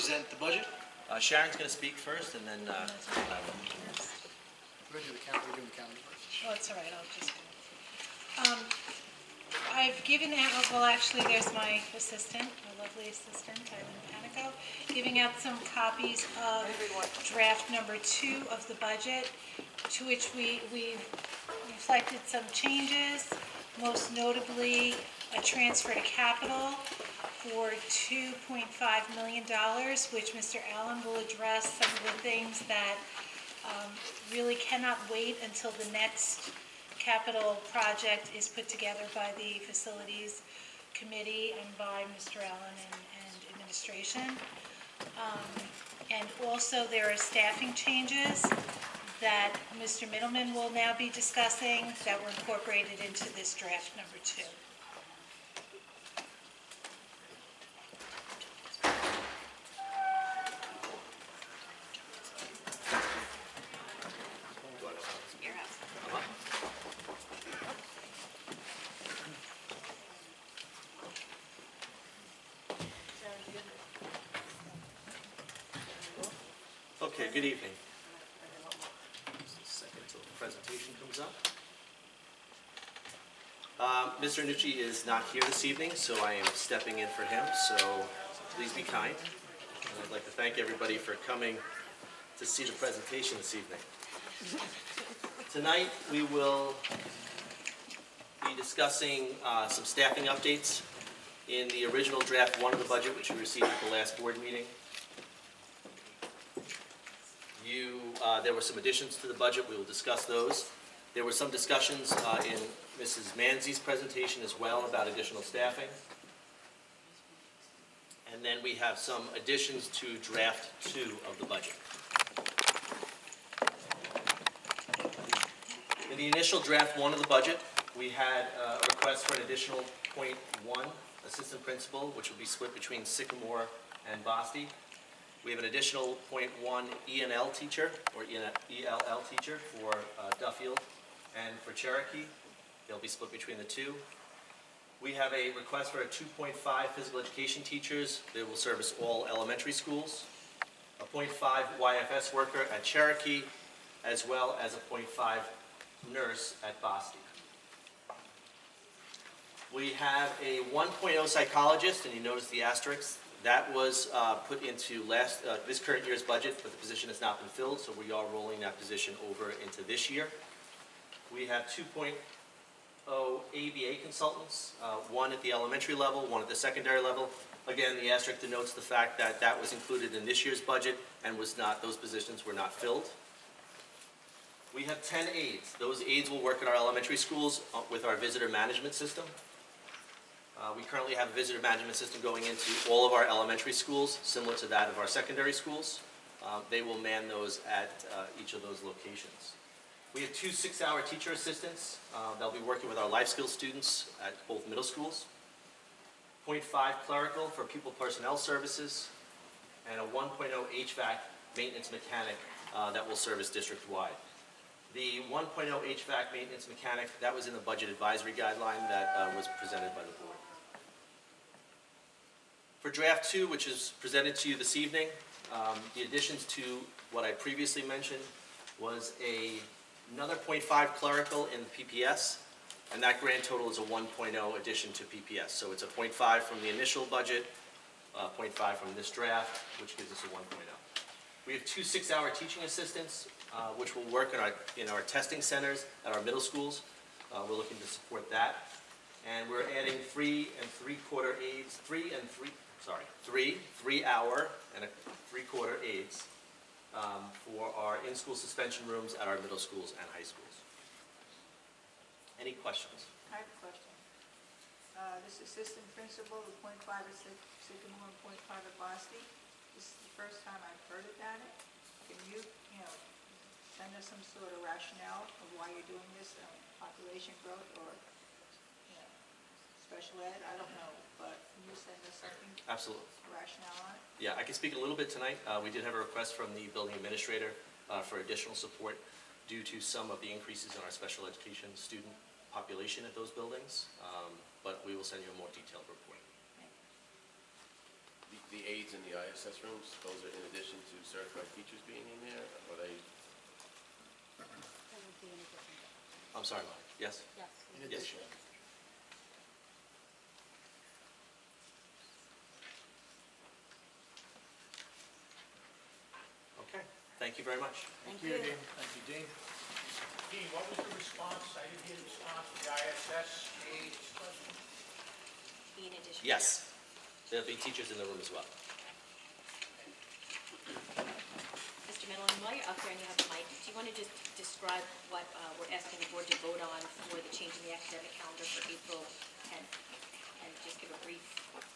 present the budget? Sharon's going to speak first, and then I will. We're going to do the calendar. We're doing the calendar first. Oh, it's all right. I'll just. I've given out. Well, actually, there's my assistant, my lovely assistant, Eileen Panico, giving out some copies of draft number 2 of the budget, to which we reflected some changes, most notably a transfer to capital for $2.5 million, which Mr. Allen will address some of the things that really cannot wait until the next capital project is put together by the Facilities Committee and by Mr. Allen and administration. And also there are staffing changes that Mr. Middleman will now be discussing that were incorporated into this draft number 2. Okay, good evening. Just a second until the presentation comes up. Mr. Nucci is not here this evening, so I am stepping in for him, so please be kind. And I'd like to thank everybody for coming to see the presentation this evening. Tonight we will be discussing some staffing updates in the original draft 1 of the budget, which you received at the last board meeting. There were some additions to the budget. We will discuss those. There were some discussions in Mrs. Manzi's presentation as well about additional staffing. And then we have some additions to draft 2 of the budget. In the initial draft 1 of the budget, we had a request for an additional .1 assistant principal, which will be split between Sycamore and Boston. We have an additional .1 E&L teacher, or ELL teacher for Duffield, and for Cherokee, they'll be split between the 2. We have a request for a 2.5 physical education teachers. They will service all elementary schools. A .5 YFS worker at Cherokee, as well as a .5 nurse at Boston. We have a 1.0 psychologist, and you notice the asterisk. That was put into this current year's budget, but the position has not been filled, so we are rolling that position over into this year. We have 2.0 ABA consultants, 1 at the elementary level, 1 at the secondary level. Again, the asterisk denotes the fact that that was included in this year's budget and was not; those positions were not filled. We have 10 aides. Those aides will work in our elementary schools with our visitor management system. We currently have a visitor management system going into all of our elementary schools, similar to that of our secondary schools. They will man those at each of those locations. We have 2 6-hour teacher assistants. They'll be working with our life skills students at both middle schools. .5 clerical for pupil personnel services, and a 1.0 HVAC maintenance mechanic that will service district-wide. The 1.0 HVAC maintenance mechanic, that was in the budget advisory guideline that was presented by the board. For draft 2, which is presented to you this evening, the additions to what I previously mentioned was another .5 clerical in the PPS, and that grand total is a 1.0 addition to PPS. So it's a .5 from the initial budget, .5 from this draft, which gives us a 1.0. We have 2 6-hour teaching assistants, which will work in our testing centers at our middle schools. We're looking to support that. And we're adding 3 3-hour and a 3-quarter aides for our in-school suspension rooms at our middle schools and high schools. Any questions? I have a question. This assistant principal, the .5 at Sycamore and .5 at Boston, this is the first time I've heard about it. Can you, send us some sort of rationale of why you're doing this, population growth or special ed? I don't know, but can you send us something? Absolutely. Rationale on it? Yeah, I can speak a little bit tonight. We did have a request from the building administrator for additional support due to some of the increases in our special education student population at those buildings, but we will send you a more detailed report. The aides in the ISS rooms, those are in addition to certified teachers being in there, or they? That would be in a different, I'm sorry, Mike. Yes? yes. In Yes. addition. Okay, thank you very much. Thank you, Dean. Thank you, Dean. Dean, what was the response? I didn't hear the response to the ISS aids question. In addition. Yes, there'll be teachers in the room as well. Mr. Middleton, while you're up there and you have the mic, do you want to just describe what we're asking the board to vote on for the change in the academic calendar for April 10th? And just give a brief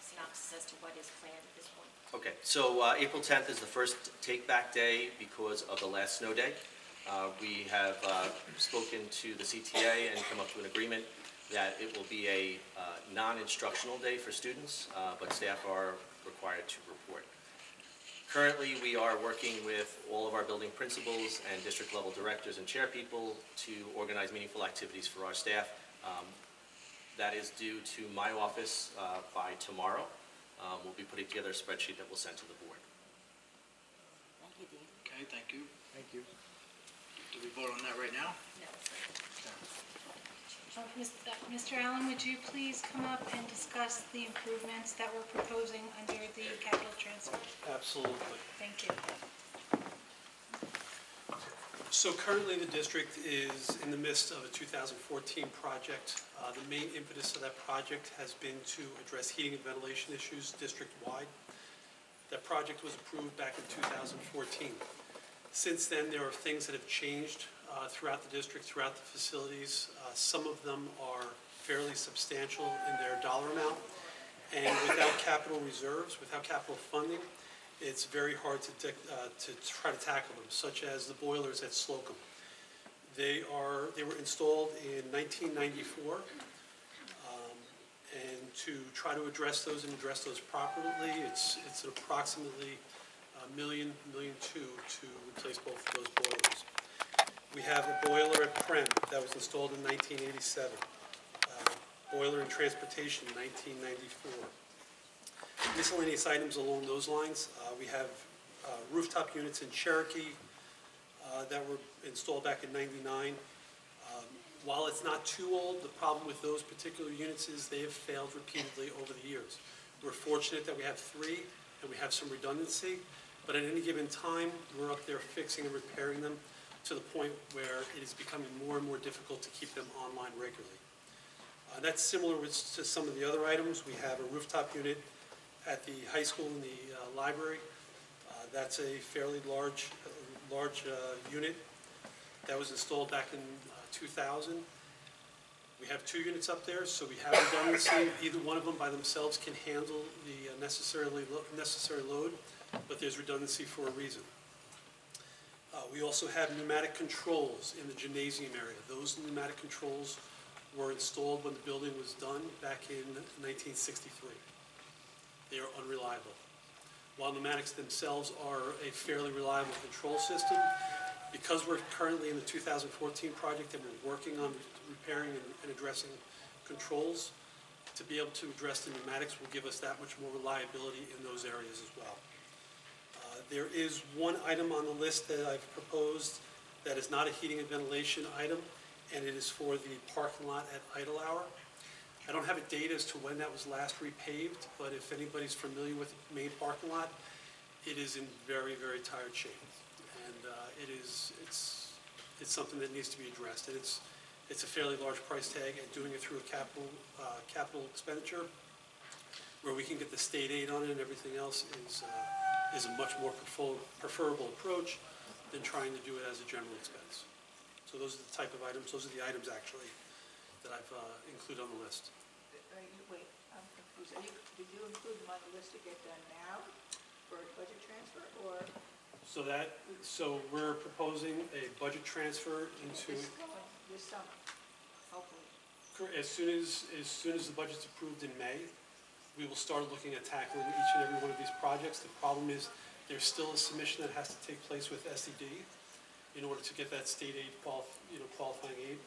synopsis as to what is planned at this point. Okay, so April 10th is the first take-back day because of the last snow day. We have spoken to the CTA and come up to an agreement that it will be a non-instructional day for students, but staff are required to report. Currently, we are working with all of our building principals and district-level directors and chairpeople to organize meaningful activities for our staff. That is due to my office by tomorrow. We'll be putting together a spreadsheet that we'll send to the board. Thank you, Dean. Okay, thank you. Thank you. Do we vote on that right now? No. Mr. Allen, would you please come up and discuss the improvements that we're proposing under the capital transfer? Absolutely. Thank you. So currently, the district is in the midst of a 2014 project. The main impetus of that project has been to address heating and ventilation issues district-wide. That project was approved back in 2014. Since then, there are things that have changed throughout the district, throughout the facilities. Some of them are fairly substantial in their dollar amount. And without capital reserves, without capital funding, it's very hard to try to tackle them, such as the boilers at Slocum. They were installed in 1994, and to try to address those and address those properly, it's approximately $1 million, $1.2 million to replace both of those boilers. We have a boiler at Prem that was installed in 1987, boiler in transportation in 1994. Miscellaneous items along those lines. We have rooftop units in Cherokee that were installed back in '99. While it's not too old, the problem with those particular units is they have failed repeatedly over the years. We're fortunate that we have 3 and we have some redundancy, but at any given time, we're up there fixing and repairing them to the point where it is becoming more and more difficult to keep them online regularly. That's similar to some of the other items. We have a rooftop unit at the high school in the library. That's a fairly large unit that was installed back in 2000. We have 2 units up there, so we have redundancy. Either one of them by themselves can handle the necessary load, but there's redundancy for a reason. We also have pneumatic controls in the gymnasium area. Those pneumatic controls were installed when the building was done back in 1963. They are unreliable. While pneumatics themselves are a fairly reliable control system, because we're currently in the 2014 project and we're working on repairing and addressing controls, to be able to address the pneumatics will give us that much more reliability in those areas as well. There is one item on the list that I've proposed that is not a heating and ventilation item, and it is for the parking lot at Idle Hour. I don't have a date as to when that was last repaved, but if anybody's familiar with the main parking lot, it is in very, very tired shape. And it's something that needs to be addressed. And it's a fairly large price tag, and doing it through a capital expenditure where we can get the state aid on it and everything else is a much more preferable approach than trying to do it as a general expense. So those are the type of items, those are the items actually that I've included on the list. Wait, I'm confused. Did you include them on the list to get done now for a budget transfer, or? So we're proposing a budget transfer into, This summer, hopefully. as soon as the budget's approved in May, we will start looking at tackling each and every one of these projects. The problem is there's still a submission that has to take place with SED in order to get that state aid qualifying aid.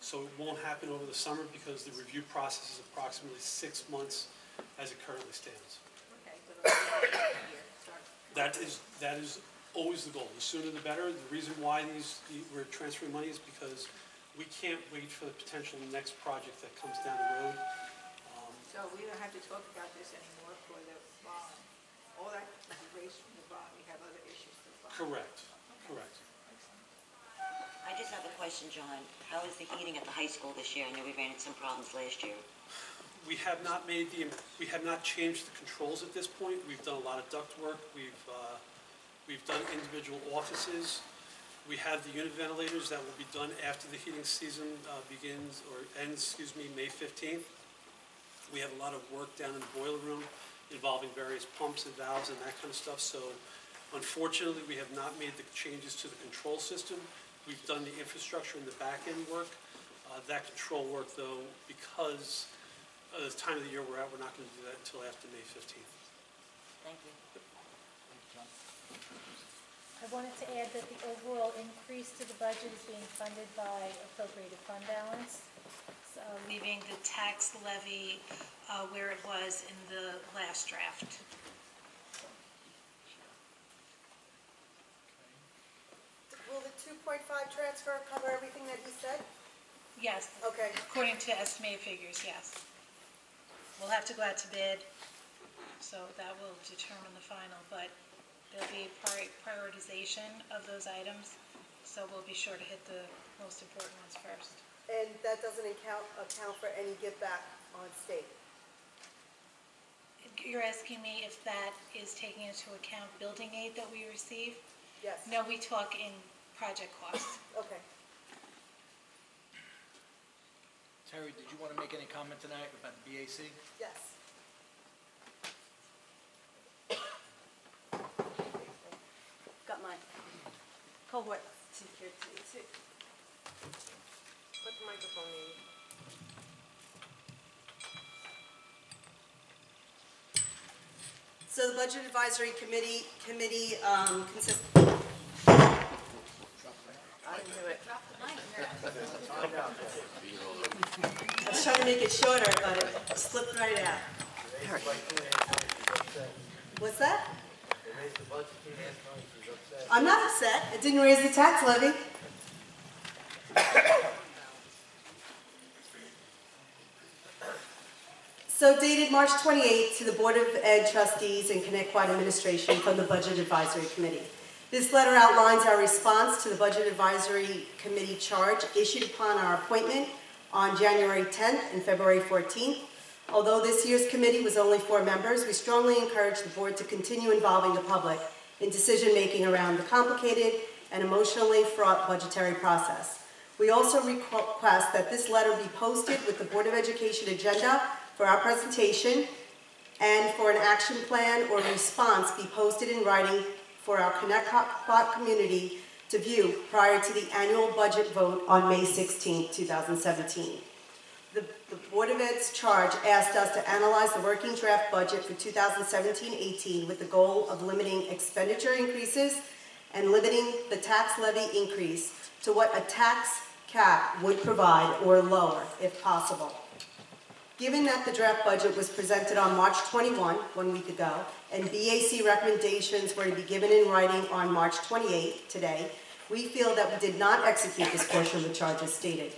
So it won't happen over the summer because the review process is approximately 6 months as it currently stands. Okay, but year start? That is always the goal. The sooner the better. The reason why we're transferring money is because we can't wait for the potential next project that comes down the road. So we don't have to talk about this anymore for the bond. All that is erased from the bond. We have other issues to the bond. Correct, correct. I just have a question, John. How is the heating at the high school this year? I know we ran into some problems last year. We have not changed the controls at this point. We've done a lot of duct work. We've done individual offices. We have the unit ventilators that will be done after the heating season ends, May 15th. We have a lot of work down in the boiler room involving various pumps and valves and that kind of stuff. So unfortunately, we have not made the changes to the control system. We've done the infrastructure and the back end work. That control work, though, because of the time of the year we're at, we're not going to do that until after May 15th. Thank you. I wanted to add that the overall increase to the budget is being funded by appropriated fund balance, so leaving the tax levy where it was in the last draft. Will the 2.5 transfer cover everything that you said? Yes. Okay. According to estimated figures, yes. We'll have to go out to bid, so that will determine the final, but there'll be prioritization of those items, so we'll be sure to hit the most important ones first. And that doesn't account for any give back on state? You're asking me if that is taking into account building aid that we receive? Yes. No, we talk in project costs. Okay. Terry, did you want to make any comment tonight about the BAC? Yes. Got mine. Cohort. Put the microphone in. So the Budget Advisory Committee consists. I didn't do it. I was trying to make it shorter, but it slipped right out. What's that? I'm not upset. It didn't raise the tax levy. So dated March 28th to the Board of Ed Trustees and Connecticut Administration from the Budget Advisory Committee. This letter outlines our response to the Budget Advisory Committee charge issued upon our appointment on January 10th and February 14th. Although this year's committee was only 4 members, we strongly encourage the board to continue involving the public in decision-making around the complicated and emotionally fraught budgetary process. We also request that this letter be posted with the Board of Education agenda for our presentation, and for an action plan or response be posted in writing for our Connecticut community to view prior to the annual budget vote on May 16, 2017. The Board of Ed's charge asked us to analyze the working draft budget for 2017-18 with the goal of limiting expenditure increases and limiting the tax levy increase to what a tax cap would provide or lower if possible. Given that the draft budget was presented on March 21, 1 week ago, and BAC recommendations were to be given in writing on March 28, today, we feel that we did not execute this portion of the charge as stated.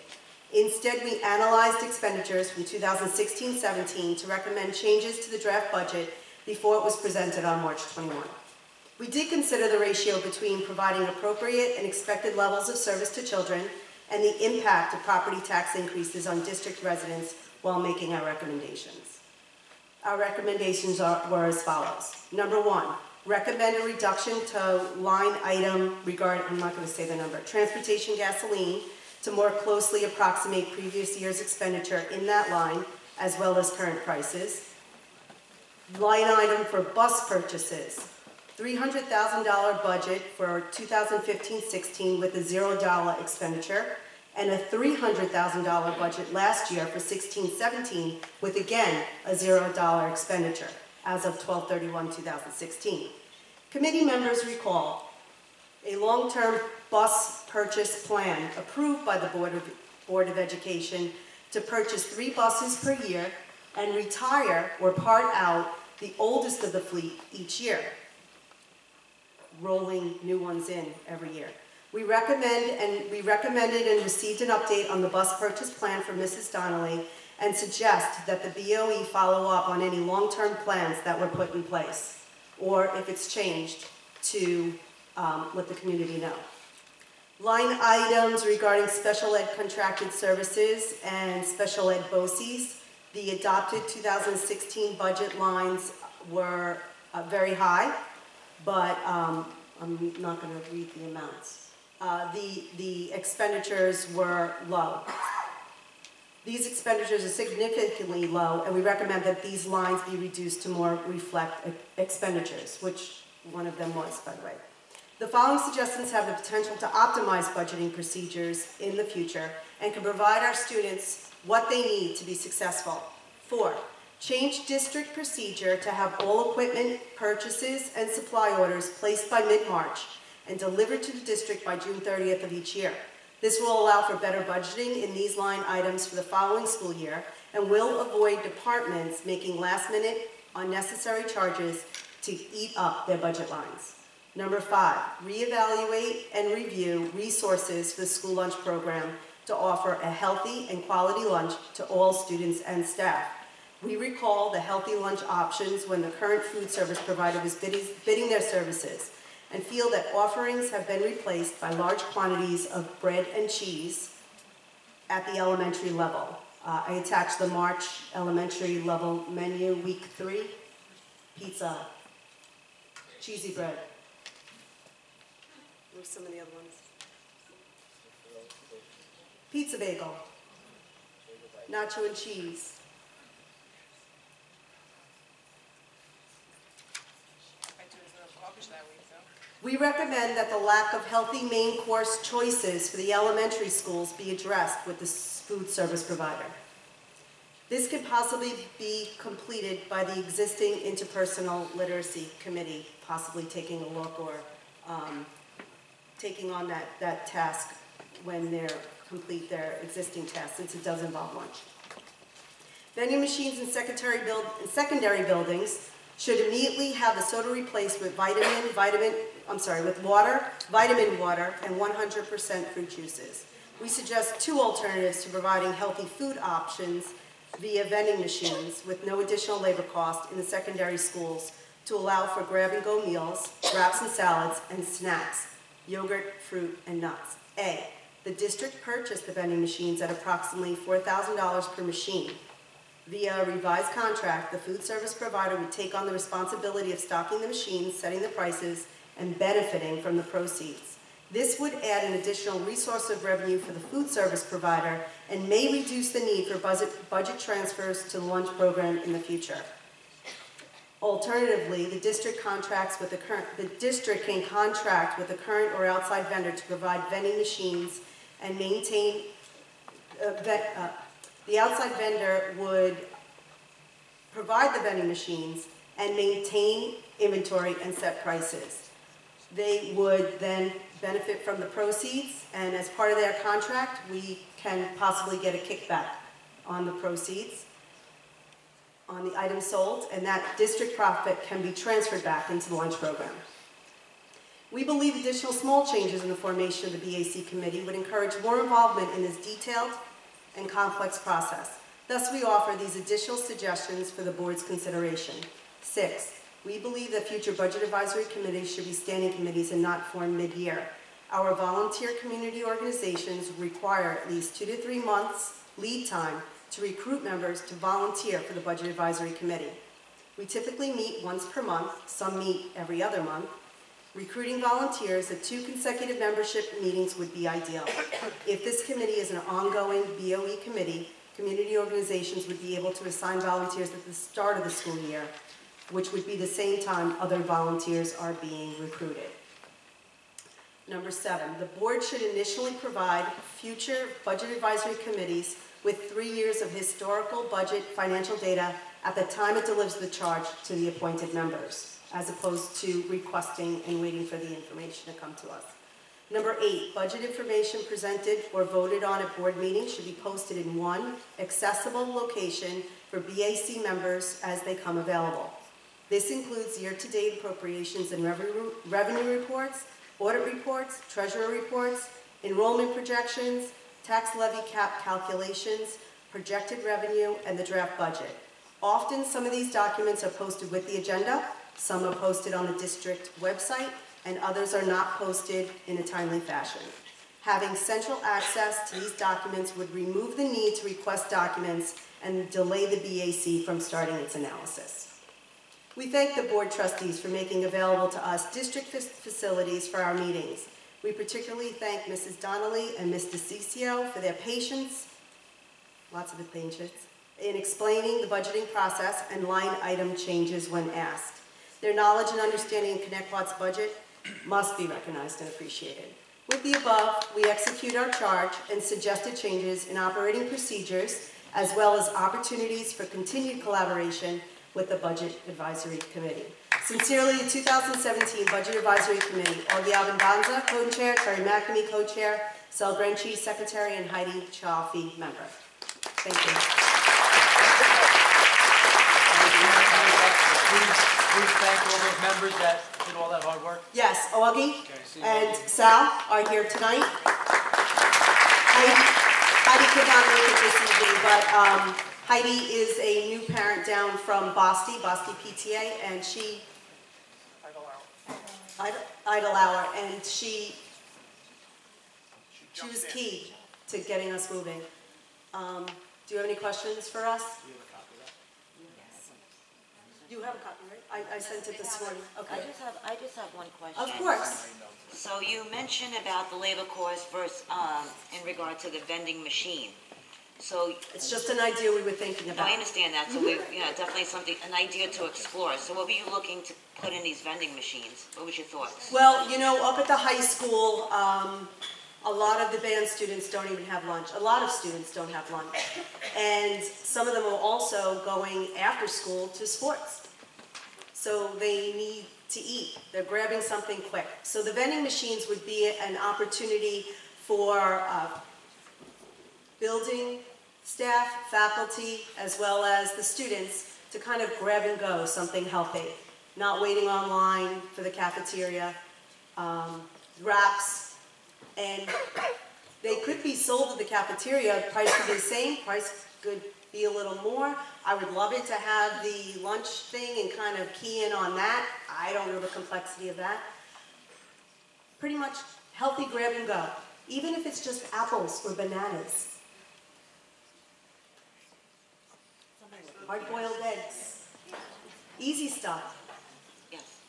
Instead, we analyzed expenditures from 2016-17 to recommend changes to the draft budget before it was presented on March 21. We did consider the ratio between providing appropriate and expected levels of service to children and the impact of property tax increases on district residents while making our recommendations. Our recommendations were as follows. Number 1, recommend a reduction to line item I'm not going to say the number, transportation gasoline to more closely approximate previous year's expenditure in that line, as well as current prices. Line item for bus purchases, $300,000 budget for 2015-16 with a $0 expenditure, and a $300,000 budget last year for 16-17 with, again, a $0 expenditure as of 12/31/2016. Committee members recall a long-term bus purchase plan approved by the Board of Education to purchase 3 buses per year and retire or part out the oldest of the fleet each year, rolling new ones in every year. We recommended and received an update on the bus purchase plan from Mrs. Donnelly and suggest that the BOE follow up on any long-term plans that were put in place, or if it's changed, to let the community know. Line items regarding special ed contracted services and special ed BOCES. The adopted 2016 budget lines were very high, but I'm not going to read the amounts. The expenditures were low. These expenditures are significantly low, and we recommend that these lines be reduced to more reflect expenditures, which one of them was, by the way. The following suggestions have the potential to optimize budgeting procedures in the future and can provide our students what they need to be successful. 4, change district procedure to have all equipment purchases and supply orders placed by mid-March and delivered to the district by June 30th of each year. This will allow for better budgeting in these line items for the following school year and will avoid departments making last-minute unnecessary charges to eat up their budget lines. Number 5, reevaluate and review resources for the school lunch program to offer a healthy and quality lunch to all students and staff. We recall the healthy lunch options when the current food service provider was bidding their services and feel that offerings have been replaced by large quantities of bread and cheese at the elementary level. I attached the March elementary level menu, week 3, pizza, cheesy bread. What are some of the other ones? Pizza bagel, nacho and cheese. We recommend that the lack of healthy main course choices for the elementary schools be addressed with the food service provider. This could possibly be completed by the existing interpersonal literacy committee, possibly taking a look or taking on that task when they complete their existing task, since it does involve lunch. Vending machines in secondary buildings should immediately have the soda replaced with vitamin water, and 100% fruit juices. We suggest 2 alternatives to providing healthy food options via vending machines with no additional labor cost in the secondary schools to allow for grab-and-go meals, wraps and salads, and snacks, yogurt, fruit, and nuts. A, the district purchased the vending machines at approximately $4,000 per machine. Via a revised contract, the food service provider would take on the responsibility of stocking the machines, setting the prices, and benefiting from the proceeds. This would add an additional resource of revenue for the food service provider and may reduce the need for budget transfers to the lunch program in the future. Alternatively, the district can contract with a current or outside vendor to provide vending machines and maintain. The outside vendor would provide the vending machines and maintain inventory and set prices. They would then benefit from the proceeds, and as part of their contract, we can possibly get a kickback on the proceeds on the items sold, and that district profit can be transferred back into the lunch program. We believe additional small changes in the formation of the BAC committee would encourage more involvement in this detailed and complex process. Thus, we offer these additional suggestions for the board's consideration. 6, we believe that future budget advisory committees should be standing committees and not formed mid-year. Our volunteer community organizations require at least 2 to 3 months lead time to recruit members to volunteer for the budget advisory committee. We typically meet once per month, some meet every other month. Recruiting volunteers at 2 consecutive membership meetings would be ideal. If this committee is an ongoing BOE committee, community organizations would be able to assign volunteers at the start of the school year, which would be the same time other volunteers are being recruited. Number 7, the board should initially provide future budget advisory committees with 3 years of historical budget financial data at the time it delivers the charge to the appointed members, as opposed to requesting and waiting for the information to come to us. Number 8, budget information presented or voted on at board meetings should be posted in one accessible location for BAC members as they come available. This includes year-to-date appropriations and revenue reports, audit reports, treasurer reports, enrollment projections, tax levy cap calculations, projected revenue, and the draft budget. Often, some of these documents are posted with the agenda, some are posted on the district website, and others are not posted in a timely fashion. Having central access to these documents would remove the need to request documents and delay the BAC from starting its analysis. We thank the board trustees for making available to us district facilities for our meetings. We particularly thank Mrs. Donnelly and Ms. DeCiccio for their patience, lots of patience, in explaining the budgeting process and line item changes when asked. Their knowledge and understanding in Connecticut's budget must be recognized and appreciated. With the above, we execute our charge and suggested changes in operating procedures, as well as opportunities for continued collaboration with the Budget Advisory Committee. Sincerely, the 2017 Budget Advisory Committee, Augie Albanbanza, co-chair, Terry McNamee, co-chair, Sel Grenchi, secretary, and Heidi Chaffee, member. Thank you. Please thank all those members that did all that hard work. Yes, Augie and Sal are here tonight. Heidi could not make it this evening, but Heidi is a new parent down from Boston PTA, and Idle-Hour, and she was key to getting us moving. Do you have any questions for us? You have a copy, right? I sent it this morning. Okay. I just have one question. Of course. So you mentioned about the labor cost versus, in regard to the vending machine. So It's just an idea we were thinking no, about. I understand that. So we, definitely an idea to explore. So what were you looking to put in these vending machines? What was your thoughts? Well, up at the high school, a lot of the band students don't even have lunch. A lot of students don't have lunch. And some of them are also going after school to sports. So they need to eat. They're grabbing something quick. So the vending machines would be an opportunity for building staff, faculty, as well as the students to kind of grab and go something healthy. Not waiting online for the cafeteria, wraps, and they could be sold at the cafeteria. Price could be the same, price could be a little more. I would love it to have the lunch thing and kind of key in on that. I don't know the complexity of that. Pretty much healthy grab and go, even if it's just apples or bananas. Hard-boiled eggs. Easy stuff. Yes.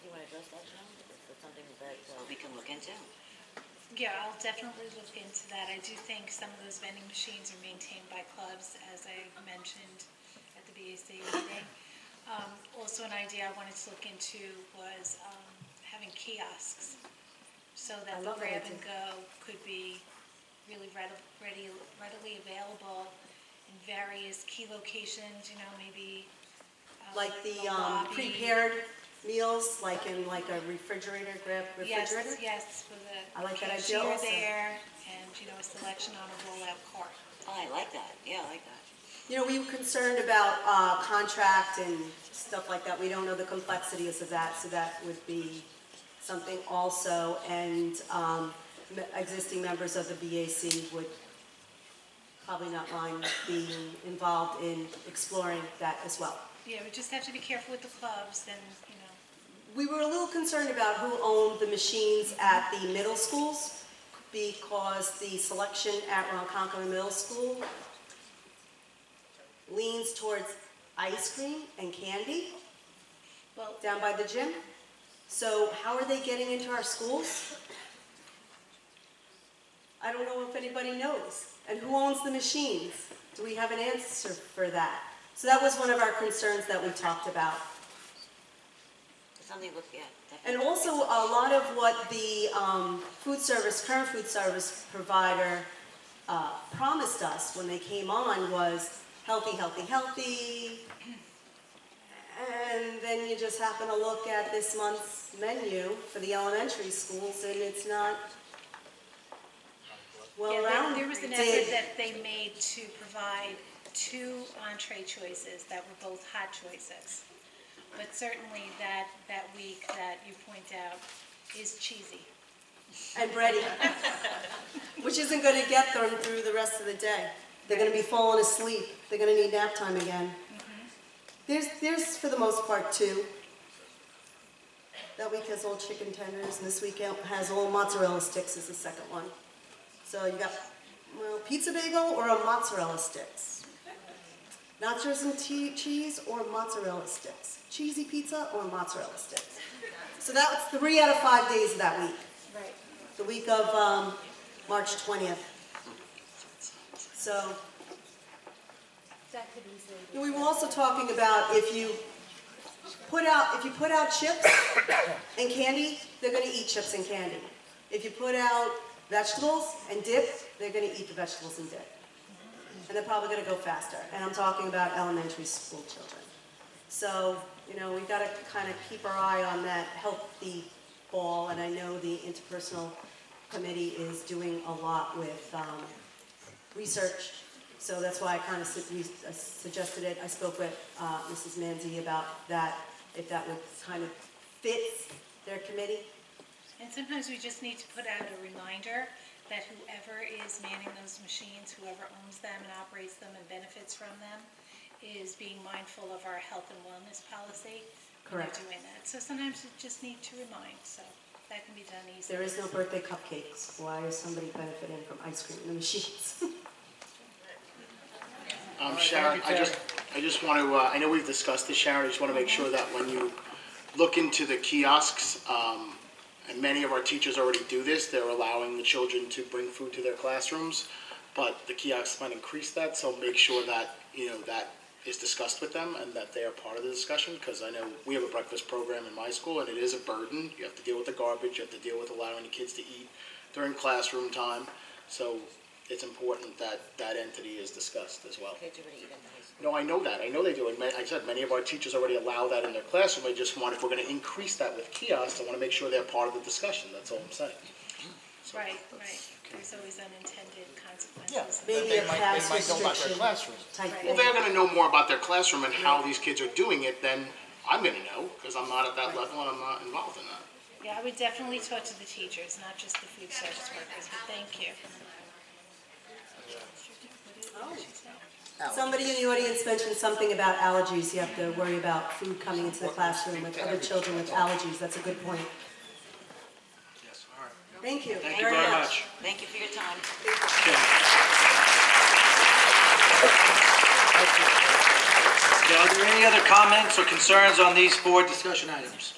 You want to address that, John? Is that something that we can look into? Yeah, I'll definitely look into that. I do think some of those vending machines are maintained by clubs, as I mentioned at the BAC meeting. Also, an idea I wanted to look into was having kiosks, so that the grab and go could be really readily available in various key locations, maybe Like the lobby. prepared meals, like in like a refrigerator, refrigerator? Yes, with a I like that idea cashier also. there, and, a selection on a rollout cart. Oh, I like that. Yeah, I like that. We were concerned about contract and stuff like that. We don't know the complexities of that, so that would be something also. And existing members of the BAC would probably not mind being involved in exploring that as well. Yeah, we just have to be careful with the clubs and, We were a little concerned about who owned the machines at the middle schools, because the selection at Ronkonkoma Middle School leans towards ice cream and candy down by the gym. So how are they getting into our schools? I don't know if anybody knows. And who owns the machines? Do we have an answer for that? So that was one of our concerns that we talked about. Something look, yeah, And definitely. also, a lot of what the current food service provider promised us when they came on was healthy, healthy, healthy. And then you just happen to look at this month's menu for the elementary schools, and it's not well-rounded. there was an effort that they made to provide 2 entree choices that were both hot choices. But certainly that week that you point out is cheesy. And bready, which isn't going to get them through the rest of the day. They're going to be falling asleep. They're going to need nap time again. There's for the most part 2. That week has all chicken tenders, and this week has all mozzarella sticks as the second one. So you got, well, pizza bagel or a mozzarella sticks. Nachos and cheese or mozzarella sticks. Cheesy pizza or mozzarella sticks. So that's 3 out of 5 days of that week. Right. The week of March 20th. So That could easily be. we were also talking about if you put out chips and candy, they're going to eat chips and candy. If you put out vegetables and dip, they're going to eat the vegetables and dip. And they're probably going to go faster. And I'm talking about elementary school children. So, you know, we've got to kind of keep our eye on that healthy ball. And I know the interpersonal committee is doing a lot with research. So that's why I kind of suggested it. I spoke with Mrs. Manzi about that, if that would kind of fit their committee. And sometimes we just need to put out a reminder that whoever is manning those machines, whoever owns them and operates them and benefits from them, is being mindful of our health and wellness policy. Correct. When they're doing that. So sometimes you just need to remind, so that can be done easily. There is no birthday cupcakes. Why is somebody benefiting from ice cream in the machines? Sharon, I just want to, I know we've discussed this, Sharon, I just want to make sure that when you look into the kiosks, and many of our teachers already do this, they're allowing the children to bring food to their classrooms, but the kiosks might increase that, so make sure that, you know, that is discussed with them and that they are part of the discussion, because I know we have a breakfast program in my school and it is a burden. You have to deal with the garbage, you have to deal with allowing the kids to eat during classroom time, so it's important that that entity is discussed as well. Kids already eat at the high school. No, I know that. I know they do. And I said many of our teachers already allow that in their classroom. I just want, if we're going to increase that with kiosks, I want to make sure they're part of the discussion. That's all I'm saying. So, Right. There's always unintended consequences. Yeah. Maybe a class they might know about their restriction classroom. type Right. Well, thing. they're going to know more about their classroom and how these kids are doing it than I'm going to know, because I'm not at that level and I'm not involved in that. Yeah, I would definitely talk to the teachers, not just the food service workers, but thank you. Somebody in the audience mentioned something about allergies. You have to worry about food coming into the classroom with other children with allergies. That's a good point. Yes, all right. Thank you. Thank you very much. Thank you for your time. Okay, are there any other comments or concerns on these 4 discussion items?